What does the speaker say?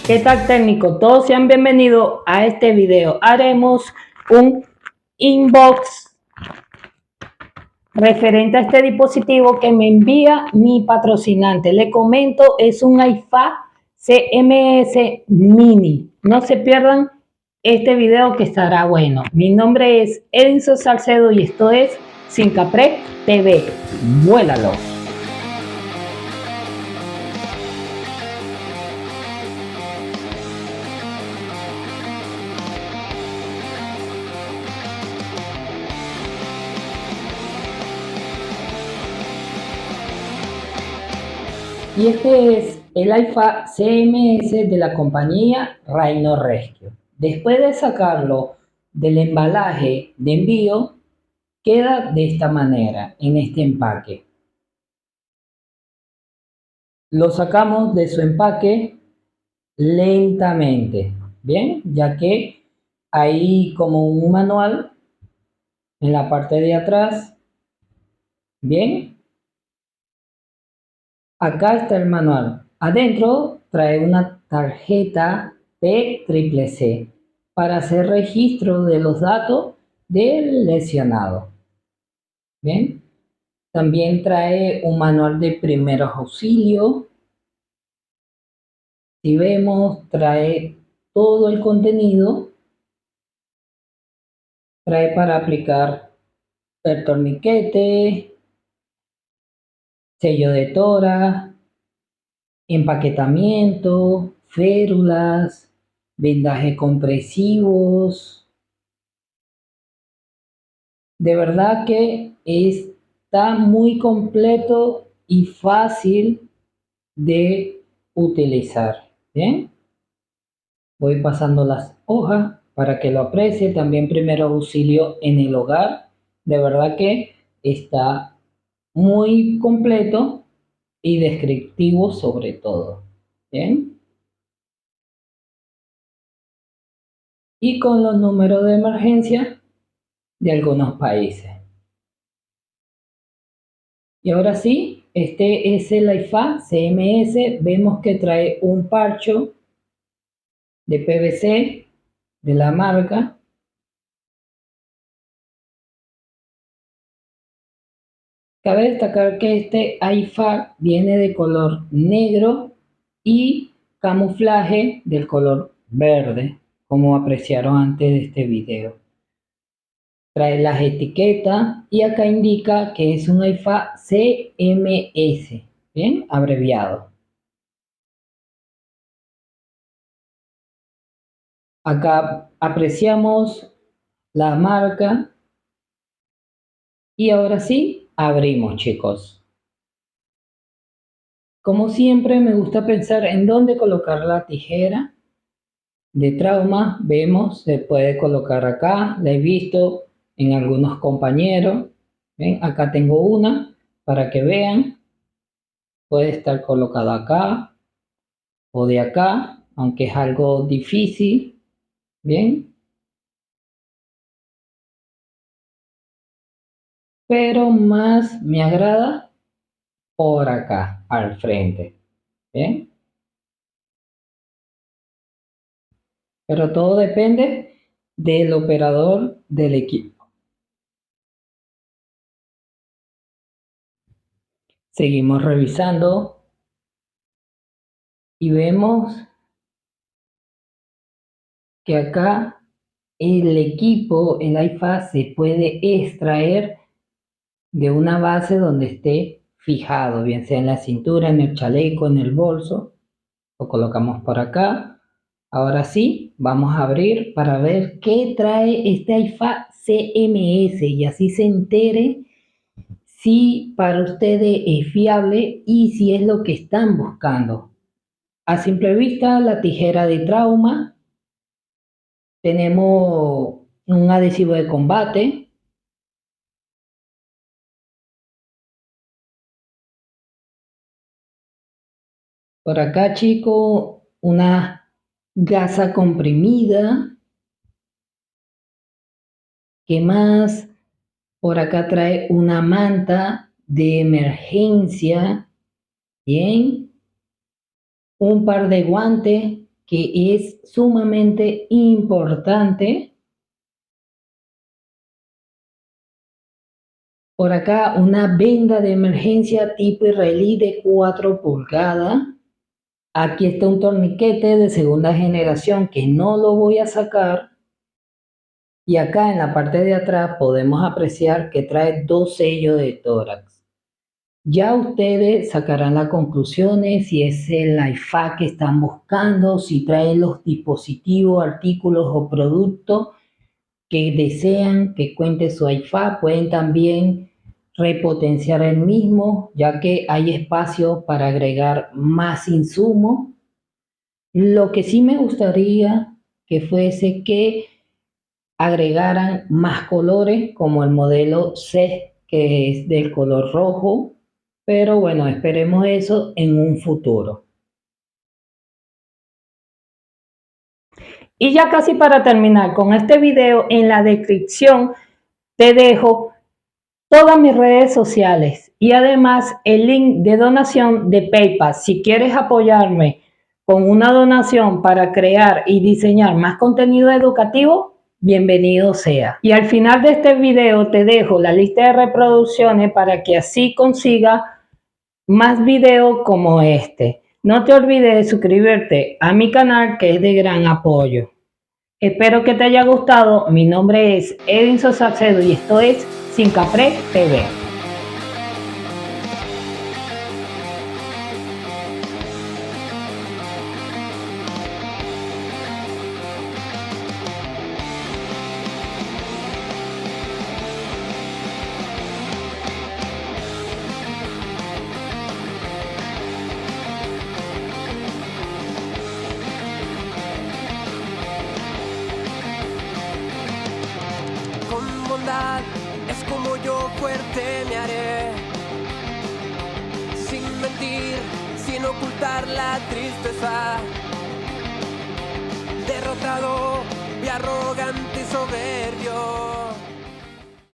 ¿Qué tal, técnico? Todos sean bienvenidos a este video. Haremos un inbox referente a este dispositivo que me envía mi patrocinante. Le comento, es un iFa CMS Mini. No se pierdan este video que estará bueno. Mi nombre es Edinson Salcedo y esto es Sincaprec TV. Vuélalo. Y este es el iFa CMS de la compañía Rhino Rescue. Después de sacarlo del embalaje de envío, queda de esta manera, en este empaque. Lo sacamos de su empaque lentamente, ¿bien? Ya que hay como un manual en la parte de atrás, ¿bien? Acá está el manual. Adentro trae una tarjeta PCCC para hacer registro de los datos del lesionado. Bien. También trae un manual de primeros auxilios. Si vemos, trae todo el contenido. Trae para aplicar el torniquete, sello de tora, empaquetamiento, férulas, vendaje compresivos. De verdad que está muy completo y fácil de utilizar. Bien, voy pasando las hojas para que lo aprecie. También primero auxilio en el hogar. De verdad que está muy completo y descriptivo sobre todo. Bien. Y con los números de emergencia de algunos países. Y ahora sí, este es el iFa CMS. Vemos que trae un parcho de PVC de la marca. Cabe destacar que este iFa viene de color negro y camuflaje del color verde, como apreciaron antes de este video. Trae las etiquetas y acá indica que es un iFa CMS, bien, abreviado. Acá apreciamos la marca y ahora sí, abrimos, chicos. Como siempre, me gusta pensar en dónde colocar la tijera de trauma. Vemos, se puede colocar acá, la he visto en algunos compañeros. ¿Ven? Acá tengo una para que vean. Puede estar colocada acá o de acá, aunque es algo difícil. Bien, pero más me agrada por acá, al frente. Bien, pero todo depende del operador del equipo. Seguimos revisando y vemos que acá el equipo, el iFa, se puede extraer de una base donde esté fijado, bien sea en la cintura, en el chaleco, en el bolso. Lo colocamos por acá. Ahora sí, vamos a abrir para ver qué trae este iFa CMS y así se entere si para ustedes es fiable y si es lo que están buscando. A simple vista, la tijera de trauma. Tenemos un adhesivo de combate. Por acá, chicos, una gasa comprimida. ¿Qué más? Por acá trae una manta de emergencia. Bien. Un par de guantes que es sumamente importante. Por acá una venda de emergencia tipo israelí de 4 pulgadas. Aquí está un torniquete de segunda generación que no lo voy a sacar. Y acá en la parte de atrás podemos apreciar que trae 2 sellos de tórax. Ya ustedes sacarán las conclusiones si es el IFA que están buscando, si trae los dispositivos, artículos o productos que desean que cuente su IFA. Pueden también repotenciar el mismo, ya que hay espacio para agregar más insumos. Lo que sí me gustaría que fuese que agregaran más colores, como el modelo C, que es del color rojo, pero bueno, esperemos eso en un futuro. Y ya casi para terminar con este video, en la descripción te dejo todas mis redes sociales y además el link de donación de PayPal. Si quieres apoyarme con una donación para crear y diseñar más contenido educativo, bienvenido sea. Y al final de este video te dejo la lista de reproducciones para que así consigas más videos como este. No te olvides de suscribirte a mi canal, que es de gran apoyo. Espero que te haya gustado. Mi nombre es Edinson Salcedo y esto es Sincapre TV. Con bondad es como yo fuerte me haré, sin mentir, sin ocultar la tristeza. Derrotado y arrogante y soberbio